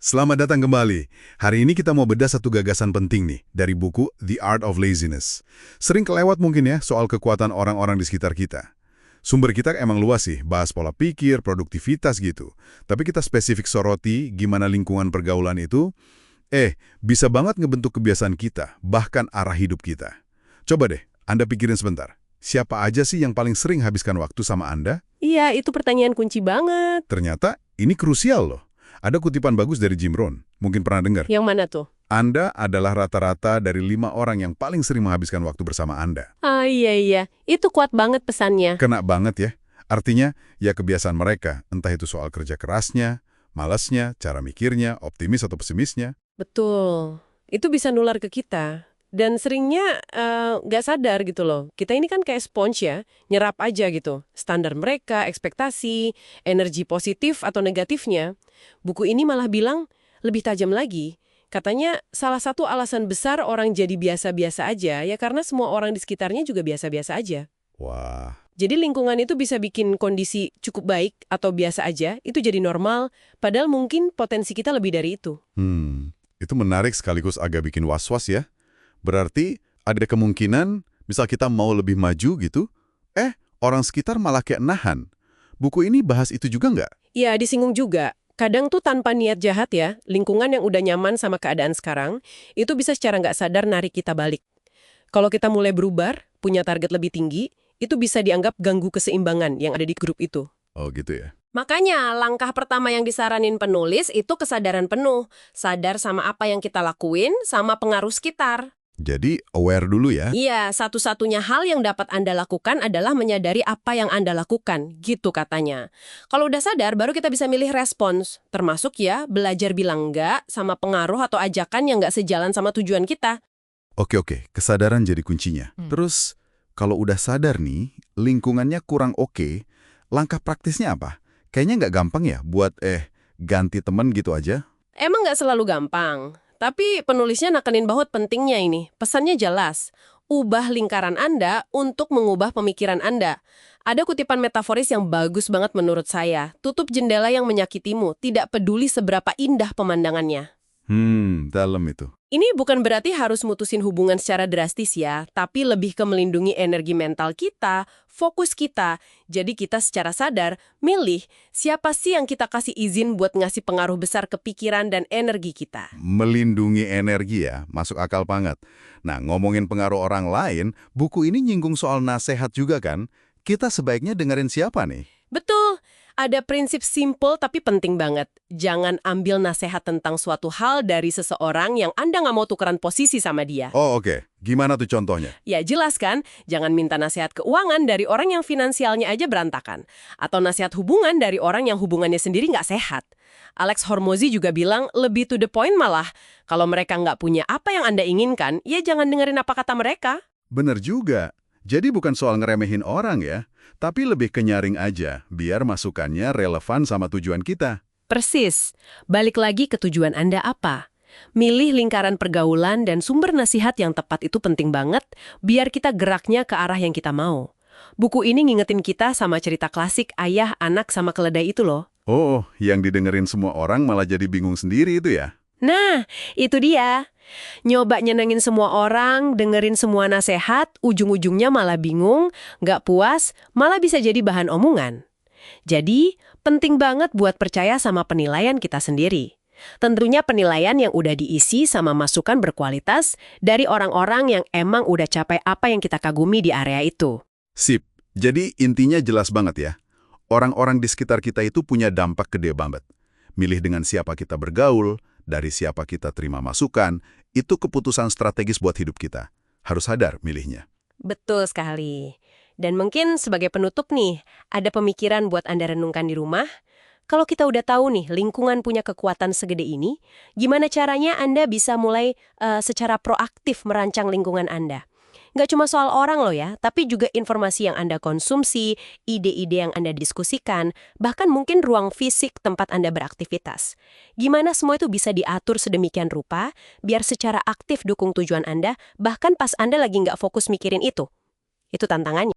Selamat datang kembali. Hari ini kita mau bedah satu gagasan penting nih dari buku The Art of Laziness. Sering kelewat mungkin ya soal kekuatan orang-orang di sekitar kita. Sumber kita emang luas sih, bahas pola pikir, produktivitas gitu. Tapi kita spesifik soroti gimana lingkungan pergaulan itu, bisa banget ngebentuk kebiasaan kita, bahkan arah hidup kita. Coba deh, Anda pikirin sebentar. Siapa aja sih yang paling sering habiskan waktu sama Anda? Iya, itu pertanyaan kunci banget. Ternyata ini krusial loh. Ada kutipan bagus dari Jim Rohn, mungkin pernah dengar. Yang mana tuh? Anda adalah rata-rata dari 5 orang yang paling sering menghabiskan waktu bersama Anda. Ah, iya. Itu kuat banget pesannya. Kena banget ya. Artinya, ya kebiasaan mereka, entah itu soal kerja kerasnya, malasnya, cara mikirnya, optimis atau pesimisnya. Betul. Itu bisa nular ke kita. Dan seringnya nggak sadar gitu loh. Kita ini kan kayak sponge ya, nyerap aja gitu. Standar mereka, ekspektasi, energi positif atau negatifnya. Buku ini malah bilang lebih tajam lagi. Katanya salah satu alasan besar orang jadi biasa-biasa aja ya karena semua orang di sekitarnya juga biasa-biasa aja. Wah, Jadi lingkungan itu bisa bikin kondisi cukup baik atau biasa aja, itu jadi normal, padahal mungkin potensi kita lebih dari itu. itu menarik sekaligus agak bikin was-was ya. Berarti ada kemungkinan, misal kita mau lebih maju gitu, orang sekitar malah kayak nahan. Buku ini bahas itu juga nggak? Ya, disinggung juga. Kadang tuh tanpa niat jahat ya, lingkungan yang udah nyaman sama keadaan sekarang, itu bisa secara nggak sadar narik kita balik. Kalau kita mulai berubah, punya target lebih tinggi, itu bisa dianggap ganggu keseimbangan yang ada di grup itu. Oh gitu ya. Makanya, langkah pertama yang disaranin penulis itu kesadaran penuh. Sadar sama apa yang kita lakuin, sama pengaruh sekitar. Jadi aware dulu ya. Iya, satu-satunya hal yang dapat Anda lakukan adalah menyadari apa yang Anda lakukan, gitu katanya. Kalau udah sadar, baru kita bisa milih respons. Termasuk ya, belajar bilang enggak sama pengaruh atau ajakan yang nggak sejalan sama tujuan kita. Oke, kesadaran jadi kuncinya. Terus, kalau udah sadar nih, lingkungannya kurang oke, langkah praktisnya apa? Kayaknya nggak gampang ya buat ganti temen gitu aja. Emang nggak selalu gampang. Tapi penulisnya nekenin bahwa pentingnya ini. Pesannya jelas. Ubah lingkaran Anda untuk mengubah pemikiran Anda. Ada kutipan metaforis yang bagus banget menurut saya. Tutup jendela yang menyakitimu, tidak peduli seberapa indah pemandangannya. Dalam itu. Ini bukan berarti harus mutusin hubungan secara drastis ya, tapi lebih ke melindungi energi mental kita, fokus kita. Jadi kita secara sadar milih siapa sih yang kita kasih izin buat ngasih pengaruh besar ke pikiran dan energi kita. Melindungi energi ya, masuk akal banget. Nah, ngomongin pengaruh orang lain, buku ini nyinggung soal nasehat juga kan? Kita sebaiknya dengerin siapa nih? Betul, ada prinsip simple tapi penting banget. Jangan ambil nasihat tentang suatu hal dari seseorang yang Anda nggak mau tukeran posisi sama dia. Oh oke, gimana tuh contohnya? Ya jelas kan, jangan minta nasihat keuangan dari orang yang finansialnya aja berantakan. Atau nasihat hubungan dari orang yang hubungannya sendiri nggak sehat. Alex Hormozy juga bilang lebih to the point malah. Kalau mereka nggak punya apa yang Anda inginkan, ya jangan dengerin apa kata mereka. Bener juga. Jadi bukan soal ngeremehin orang ya, tapi lebih ke nyaring aja, biar masukannya relevan sama tujuan kita. Persis. Balik lagi ke tujuan Anda apa? Milih lingkaran pergaulan dan sumber nasihat yang tepat itu penting banget, biar kita geraknya ke arah yang kita mau. Buku ini ngingetin kita sama cerita klasik ayah, anak, sama keledai itu loh. Oh, yang didengerin semua orang malah jadi bingung sendiri itu ya? Nah, itu dia. Nyoba nyenengin semua orang, dengerin semua nasihat, ujung-ujungnya malah bingung, nggak puas, malah bisa jadi bahan omongan. Jadi, penting banget buat percaya sama penilaian kita sendiri. Tentunya penilaian yang udah diisi sama masukan berkualitas dari orang-orang yang emang udah capai apa yang kita kagumi di area itu. Sip, jadi intinya jelas banget ya. Orang-orang di sekitar kita itu punya dampak gede banget. Milih dengan siapa kita bergaul, dari siapa kita terima masukan, itu keputusan strategis buat hidup kita. Harus sadar milihnya. Betul sekali. Dan mungkin sebagai penutup nih, ada pemikiran buat Anda renungkan di rumah. Kalau kita udah tahu nih, lingkungan punya kekuatan segede ini, gimana caranya Anda bisa mulai secara proaktif merancang lingkungan Anda? Nggak cuma soal orang loh ya, tapi juga informasi yang Anda konsumsi, ide-ide yang Anda diskusikan, bahkan mungkin ruang fisik tempat Anda beraktivitas. Gimana semua itu bisa diatur sedemikian rupa, biar secara aktif dukung tujuan Anda, bahkan pas Anda lagi nggak fokus mikirin itu. Itu tantangannya.